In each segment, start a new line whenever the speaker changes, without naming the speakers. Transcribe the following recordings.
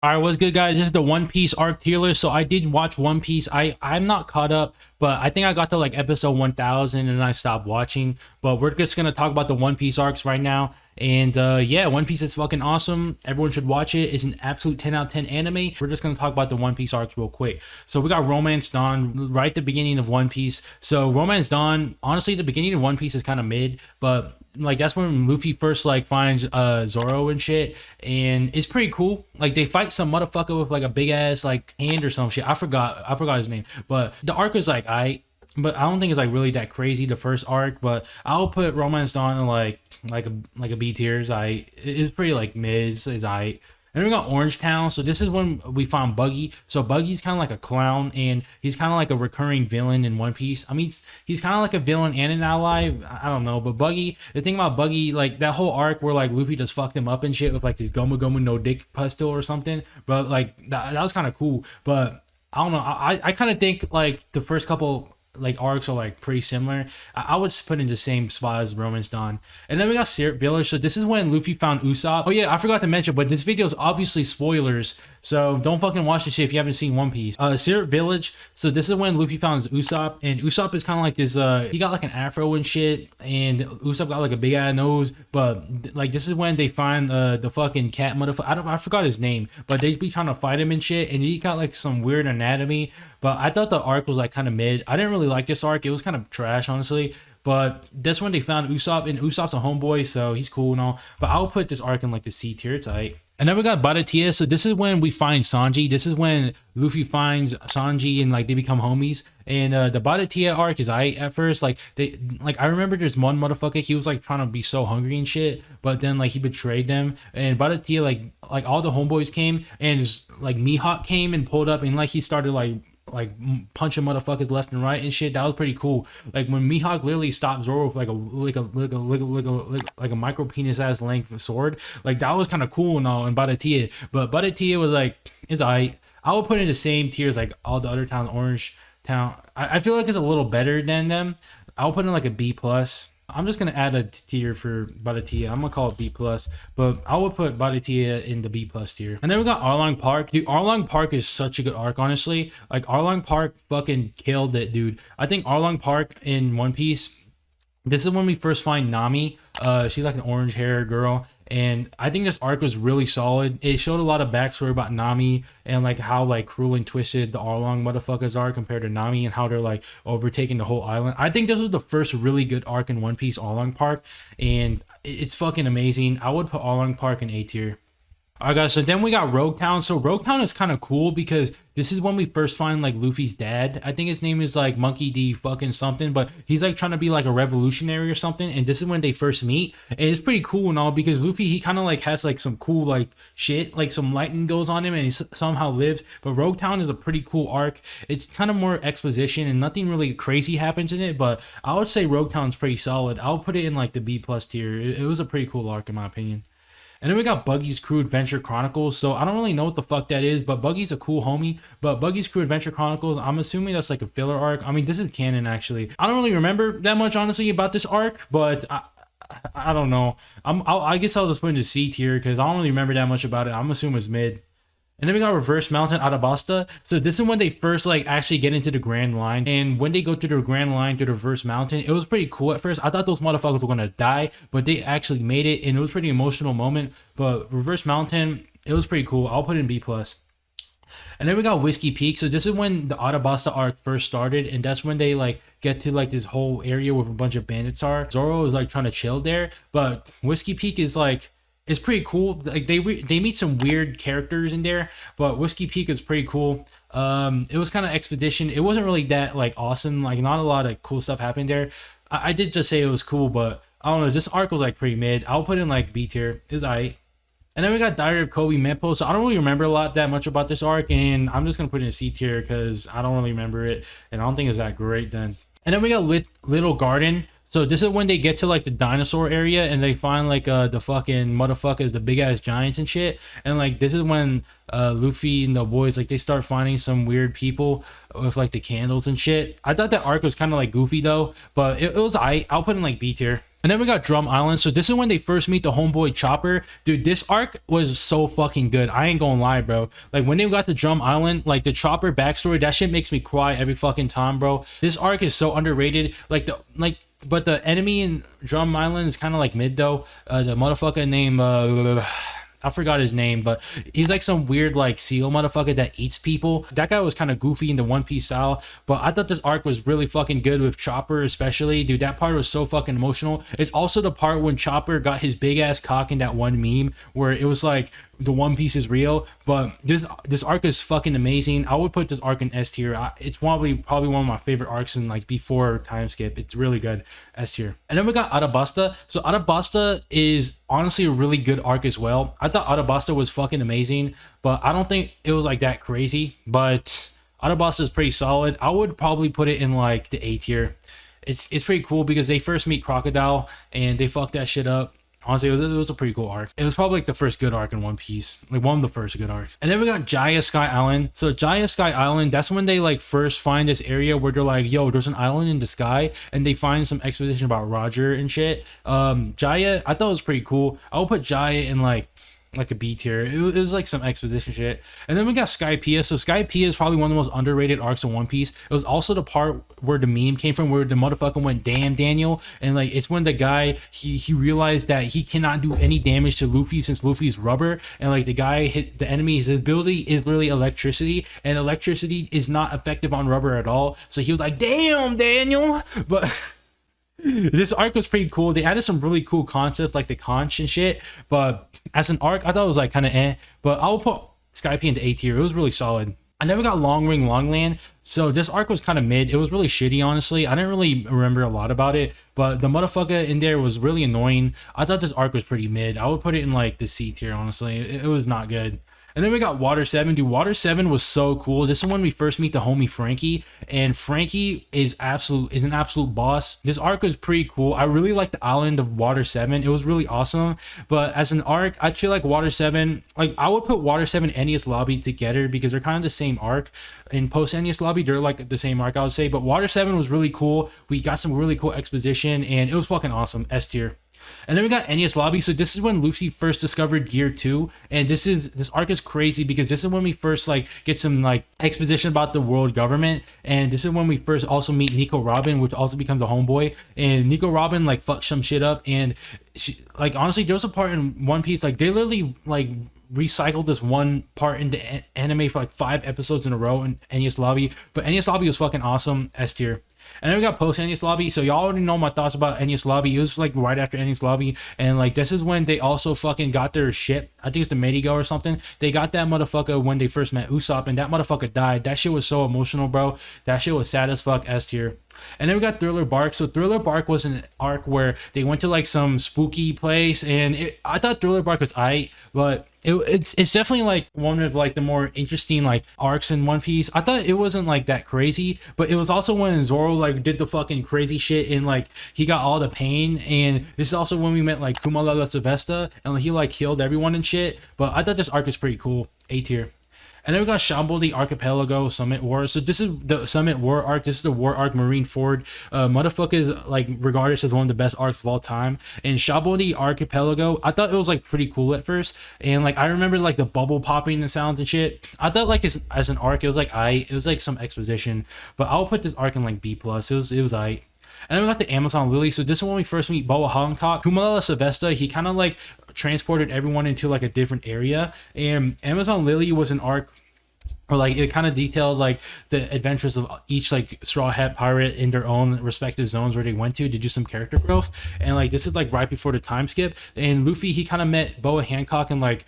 All right, what's good, guys? This is the One Piece arc tier list. So I did watch One Piece. I'm not caught up, but I think I got to like episode 1000 and I stopped watching. But we're just gonna talk about the One Piece arcs right now. And yeah, One Piece is fucking awesome. Everyone should watch it. It's an absolute 10 out of 10 anime. We're just gonna talk about the One Piece arcs real quick. So we got Romance Dawn right at the beginning of One Piece. So Romance Dawn, honestly, the beginning of One Piece is kind of mid, but like that's when Luffy first like finds Zoro and shit, and it's pretty cool. Like they fight some motherfucker with like a big ass like hand or some shit. I forgot his name, but the arc was like but I don't think it's like really that crazy the first arc. But I'll put Romance Dawn in like a B tier. It's pretty like mid. Is I. And we got Orange Town. So this is when we found Buggy. So Buggy's kind of like a clown, and he's kind of like a recurring villain in One Piece. I mean, he's kind of like a villain and an ally. I don't know, but Buggy. The thing about Buggy, like that whole arc where like Luffy just fucked him up and shit with like this Gomu Gomu no dick pistol or something. But like that was kind of cool. But I don't know. I kind of think like the first couple like arcs are like pretty similar. I would put in the same spot as Romance Dawn. And then we got Syrup Village. So this is when Luffy found Usopp. Oh yeah, I forgot to mention, but this video is obviously spoilers, so don't fucking watch this shit if you haven't seen One Piece. Syrup Village. So this is when Luffy found Usopp, and Usopp is kind of like this. He got like an afro and shit, and Usopp got like a big ass nose. But like this is when they find the fucking cat motherfucker. I forgot his name, but they be trying to fight him and shit, and he got like some weird anatomy. But I thought the arc was like kind of mid. I didn't really like this arc. It was kind of trash, honestly. But that's when they found Usopp, and Usopp's a homeboy, so he's cool and all. But I'll put this arc in like the C tier type. And then we got Baratia. So this is when we find Sanji. This is when Luffy finds Sanji and like they become homies. And the Baratia arc is at first. Like I remember there's one motherfucker. He was like trying to be so hungry and shit, but then like he betrayed them. And Baratia like all the homeboys came, and like Mihawk came and pulled up, and like he started like punching motherfuckers left and right and shit. That was pretty cool. Like when Mihawk literally stopped Zoro with like a micro penis ass length sword. Like that was kind of cool and all. And Baratia, but Baratia was like it's I would put it in the same tier as like all the other towns. Orange Town, I feel like it's a little better than them. I'll put in like a B plus. I'm just gonna add a tier for Baratia. I'm gonna call it B plus, but I would put Baratia in the B plus tier. And then we got Arlong Park. Dude, Arlong Park is such a good arc, honestly. Like Arlong Park fucking killed it, dude. I think Arlong Park in One Piece. This is when we first find Nami. She's like an orange hair girl, and I think this arc was really solid. It showed a lot of backstory about Nami and like how like cruel and twisted the Arlong motherfuckers are compared to Nami, and how they're like overtaking the whole island. I think this was the first really good arc in One Piece, Arlong Park, and it's fucking amazing. I would put Arlong Park in A tier. Alright guys, so then we got Rogue Town. So Rogue Town is kind of cool because this is when we first find like Luffy's dad. I think his name is like Monkey D fucking something, but he's like trying to be like a revolutionary or something. And this is when they first meet, and it's pretty cool and all because Luffy, he kind of like has like some cool like shit, like some lightning goes on him and he somehow lives. But Rogue Town is a pretty cool arc. It's kind of more exposition and nothing really crazy happens in it, but I would say Rogue Town's pretty solid. I'll put it in like the B plus tier. It was a pretty cool arc in my opinion. And then we got Buggy's Crew Adventure Chronicles. So I don't really know what the fuck that is, but Buggy's a cool homie. But Buggy's Crew Adventure Chronicles, I'm assuming that's like a filler arc. I mean, this is canon actually. I don't really remember that much honestly about this arc, but I don't know. I guess I'll just put it in the C tier because I don't really remember that much about it. I'm assuming it's mid. And then we got Reverse Mountain Alabasta. So this is when they first like actually get into the Grand Line. And when they go through the Grand Line to the Reverse Mountain, it was pretty cool at first. I thought those motherfuckers were gonna die, but they actually made it, and it was a pretty emotional moment. But Reverse Mountain, it was pretty cool. I'll put it in B plus. And then we got Whiskey Peak. So this is when the Alabasta arc first started, and that's when they like get to like this whole area where a bunch of bandits are. Zoro is like trying to chill there, but Whiskey Peak is like, it's pretty cool. Like they meet some weird characters in there, but Whiskey Peak is pretty cool. It was kind of expedition. It wasn't really that like awesome. Like not a lot of cool stuff happened there. I did just say it was cool, but I don't know. This arc was like pretty mid. I'll put in like B tier. Is I. And then we got Diary of Kobe Meppo. So I don't really remember that much about this arc, and I'm just gonna put it in C tier because I don't really remember it, and I don't think it's that great then. And then we got Little Garden. So this is when they get to like the dinosaur area and they find like the fucking motherfuckers, the big ass giants and shit. And like this is when Luffy and the boys like they start finding some weird people with like the candles and shit. I thought that arc was kind of like goofy though, but it was I'll put in like B tier. And then we got Drum Island. So this is when they first meet the homeboy Chopper. Dude, this arc was so fucking good. I ain't gonna lie, bro. Like when they got to Drum Island, like the Chopper backstory, that shit makes me cry every fucking time, bro. This arc is so underrated. But the enemy in Drum Island is kind of like mid though. The motherfucker named I forgot his name, but he's like some weird like seal motherfucker that eats people. That guy was kind of goofy in the One Piece style, but I thought this arc was really fucking good with Chopper especially. Dude, that part was so fucking emotional. It's also the part when Chopper got his big ass cock in that one meme where it was like the One Piece is real. But this arc is fucking amazing. I would put this arc in S tier. It's probably one of my favorite arcs in like before time skip. It's really good. S tier. And then we got Alabasta. So Alabasta is honestly a really good arc as well. I thought Alabasta was fucking amazing, but I don't think it was like that crazy. But Alabasta is pretty solid. I would probably put it in like the A tier. It's pretty cool because they first meet Crocodile and they fuck that shit up. Honestly, it was a pretty cool arc. It was probably like the first good arc in One Piece. Like one of the first good arcs. And then we got Jaya Sky Island. So Jaya Sky Island, that's when they like first find this area where they're like, yo, there's an island in the sky. And they find some exposition about Roger and shit. Jaya, I thought it was pretty cool. I would put Jaya in like a B tier. It was like some exposition shit. And then we got Skypiea. So Skypiea is probably one of the most underrated arcs in One Piece. It was also the part where the meme came from, where the motherfucker went, damn Daniel. And like it's when the guy he realized that he cannot do any damage to Luffy since Luffy's rubber. And like the guy hit the enemy, his ability is literally electricity, and electricity is not effective on rubber at all. So he was like, damn Daniel. But this arc was pretty cool. They added some really cool concepts like the conch and shit, but as an arc I thought it was like kind of but I'll put Skypiea into A tier. It was really solid. I never got Long Ring Longland, so this arc was kind of mid. It was really shitty, honestly. I didn't really remember a lot about it, but the motherfucker in there was really annoying. I thought this arc was pretty mid. I would put it in like the C tier, honestly. It was not good. And then we got Water 7. Dude, Water 7 was so cool. This is when we first meet the homie Frankie. And Frankie is an absolute boss. This arc was pretty cool. I really like the island of Water 7. It was really awesome. But as an arc, I feel like Water 7, like I would put Water 7 and Enies Lobby together because they're kind of the same arc. In post Enies Lobby, they're like the same arc, I would say. But Water 7 was really cool. We got some really cool exposition and it was fucking awesome. S tier. And then we got Enies Lobby. So this is when Luffy first discovered Gear 2. And this arc is crazy because this is when we first like get some like exposition about the world government. And this is when we first also meet Nico Robin, which also becomes a homeboy. And Nico Robin like fucks some shit up. And she, like honestly, there was a part in One Piece, like they literally like recycled this one part into anime for like 5 episodes in a row in Enies Lobby. But Enies Lobby was fucking awesome. S tier. And then we got post Enies Lobby. So y'all already know my thoughts about Enies Lobby. It was like right after Enies Lobby. And like this is when they also fucking got their ship. I think it's the Medigo or something. They got that motherfucker when they first met Usopp. And that motherfucker died. That shit was so emotional, bro. That shit was sad as fuck. S tier. And then we got Thriller Bark. So Thriller Bark was an arc where they went to like some spooky place. And I thought Thriller Bark was aight. But it's definitely like one of like the more interesting like arcs in One Piece. I thought it wasn't like that crazy, but it was also when Zoro like did the fucking crazy shit and like he got all the pain. And this is also when we met like Kumalala Sylvester and like, he like killed everyone and shit. But I thought this arc is pretty cool. A tier. And then we got Shamble Archipelago Summit War. So this is the Summit War arc. This is the war arc Marineford. Motherfucker is like regarded as one of the best arcs of all time. And Shamble Archipelago, I thought it was like pretty cool at first. And like I remember like the bubble popping and sounds and shit. I thought like as an arc, it was like it was like some exposition. But I'll put this arc in like B+. It was aight. And then we got the Amazon Lily. So this is when we first meet Boa Hancock. Kumalala Sylvester, he kind of like transported everyone into like a different area. And Amazon Lily was an arc or like it kind of detailed like the adventures of each like Straw Hat pirate in their own respective zones where they went to do some character growth. And like this is like right before the time skip. And Luffy, he kind of met Boa Hancock and like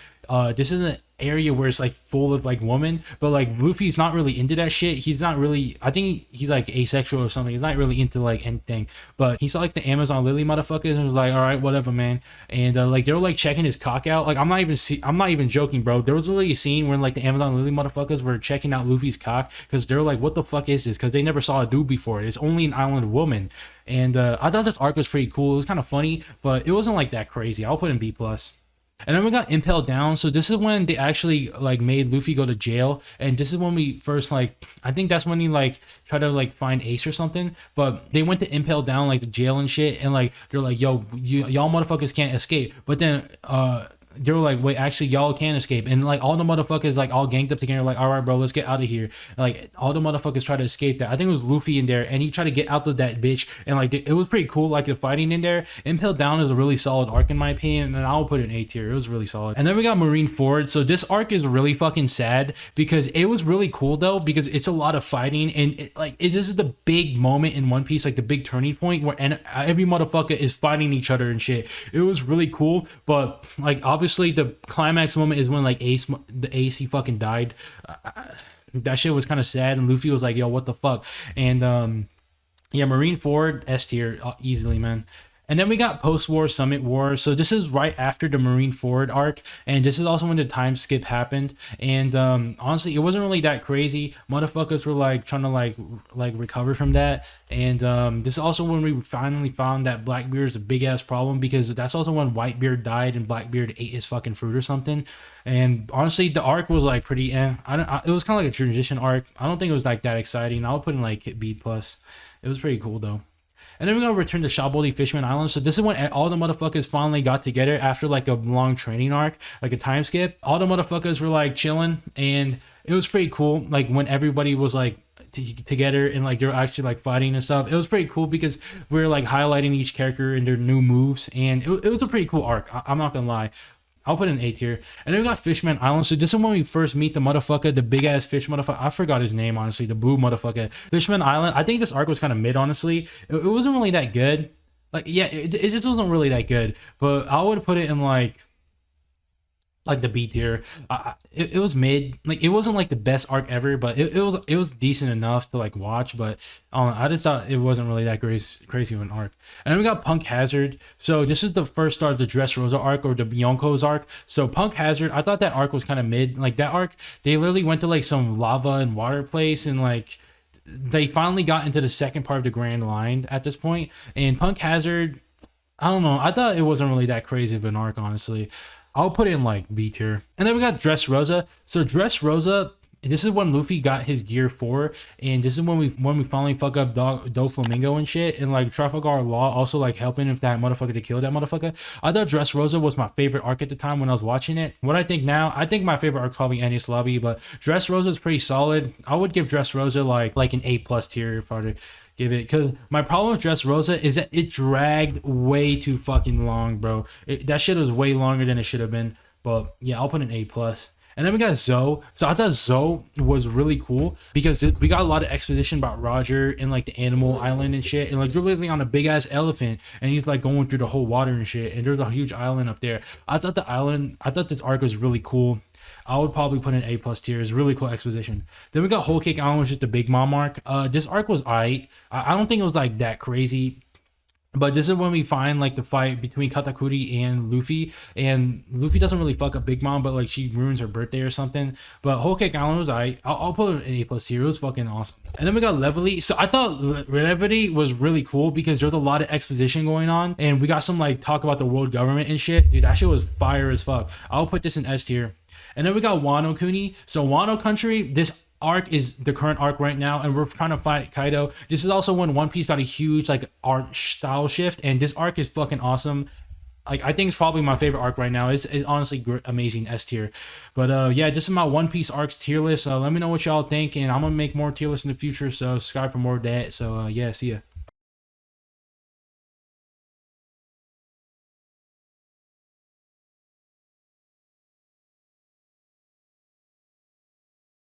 this is an area where it's like full of like women, but like Luffy's not really into that shit. He's not really, I think he's like asexual or something. He's not really into like anything, but he saw like the Amazon Lily motherfuckers and was like, all right, whatever, man. And like they were like checking his cock out. Like I'm not even joking, bro. There was really a scene where like the Amazon Lily motherfuckers were checking out Luffy's cock because they're like, what the fuck is this? Because they never saw a dude before. It's only an island woman. And I thought this arc was pretty cool. It was kind of funny, but it wasn't like that crazy. I'll put in B+. And then we got Impel Down. So this is when they actually like made Luffy go to jail, and this is when we first like, I think that's when he like tried to like find Ace or something. But they went to Impel Down like the jail and shit, and like they're like, yo, y'all motherfuckers can't escape. But then they were like, wait, actually, y'all can escape. And like all the motherfuckers like all ganged up together, like, all right, bro, let's get out of here. And, like all the motherfuckers try to escape that. I think it was Luffy in there, and he tried to get out of that bitch. And like it was pretty cool, like the fighting in there. Impel Down is a really solid arc in my opinion, and I'll put it in A tier. It was really solid. And then we got Marine Ford. So this arc is really fucking sad because it was really cool though, because it's a lot of fighting, and this is the big moment in One Piece, like the big turning point where every motherfucker is fighting each other and shit. It was really cool, but like obviously the climax moment is when like the Ace he fucking died. That shit was kind of sad, and Luffy was like, yo, what the fuck? And yeah, Marine Ford S tier easily, man. And then we got post-war Summit War. So this is right after the Marine Ford arc, and this is also when the time skip happened. And honestly, it wasn't really that crazy. Motherfuckers were like trying to like recover from that. And this is also when we finally found that Blackbeard is a big ass problem, because that's also when Whitebeard died and Blackbeard ate his fucking fruit or something. And honestly, the arc was like pretty it was kind of like a transition arc. I don't think it was like that exciting. I'll put in like B plus. It was pretty cool though. And then we're gonna return to Shaboli Fishman Island. So this is when all the motherfuckers finally got together after like a long training arc, like a time skip. All the motherfuckers were like chilling, and it was pretty cool. Like when everybody was like together and like they're actually like fighting and stuff. It was pretty cool because we were like highlighting each character and their new moves, and it was a pretty cool arc. I'm not gonna lie. I'll put it in A tier. And then we got Fishman Island. So this is when we first meet the motherfucker, the big ass fish motherfucker. I forgot his name, honestly. The blue motherfucker. Fishman Island. I think this arc was kind of mid, honestly. It wasn't really that good. Like, yeah, it just wasn't really that good. But I would put it in like the B tier. It was mid. Like it wasn't like the best arc ever, but it was decent enough to like watch. But I just thought it wasn't really that crazy of an arc. And then we got Punk Hazard. So this is the first start of the Dressrosa arc, or the Yonko's arc. So Punk Hazard, I thought that arc was kind of mid. Like that arc, they literally went to like some lava and water place, and like they finally got into the second part of the Grand Line at this point. And Punk Hazard, I don't know. I thought it wasn't really that crazy of an arc, honestly. I'll put it in like B tier. And then we got Dressrosa. So Dressrosa, this is when Luffy got his gear 4, and this is when we finally fuck up Doflamingo and shit, and like Trafalgar Law also like helping if that motherfucker to kill that motherfucker. I thought Dressrosa was my favorite arc at the time when I was watching it. What I think now, I think my favorite arc is probably Enies Lobby, but Dressrosa is pretty solid. I would give Dressrosa like an A plus tier if I were to give it, because my problem with Dressrosa is that it dragged way too fucking long, bro. That shit was way longer than it should have been. But yeah, I'll put an A plus. And then we got Zou. So I thought Zou was really cool because we got a lot of exposition about Roger and like the animal island and shit. And like they're literally on a big ass elephant, and he's like going through the whole water and shit. And there's a huge island up there. I thought this arc was really cool. I would probably put in A plus tier. It's really cool exposition. Then we got Whole Cake Island, which is the Big Mom arc. This arc was alright. I don't think it was like that crazy. But this is when we find like the fight between Katakuri and Luffy, and Luffy doesn't really fuck up Big Mom, but like she ruins her birthday or something. But Whole Cake Island was I'll put it in A plus tier. It was fucking awesome. And then we got Levely. So I thought Levely was really cool because there's a lot of exposition going on, and we got some like talk about the world government and shit. Dude, that shit was fire as fuck. I'll put this in S tier. And then we got Wano Kuni. So Wano Country, this arc is the current arc right now, and we're trying to fight Kaido. This is also when One Piece got a huge like art style shift, and this arc is fucking awesome. Like I think it's probably my favorite arc right now. It's honestly great, amazing, S tier. But yeah, this is my One Piece arcs tier list. Let me know what y'all think, and I'm gonna make more tier lists in the future. So subscribe for more of that. So yeah, see ya.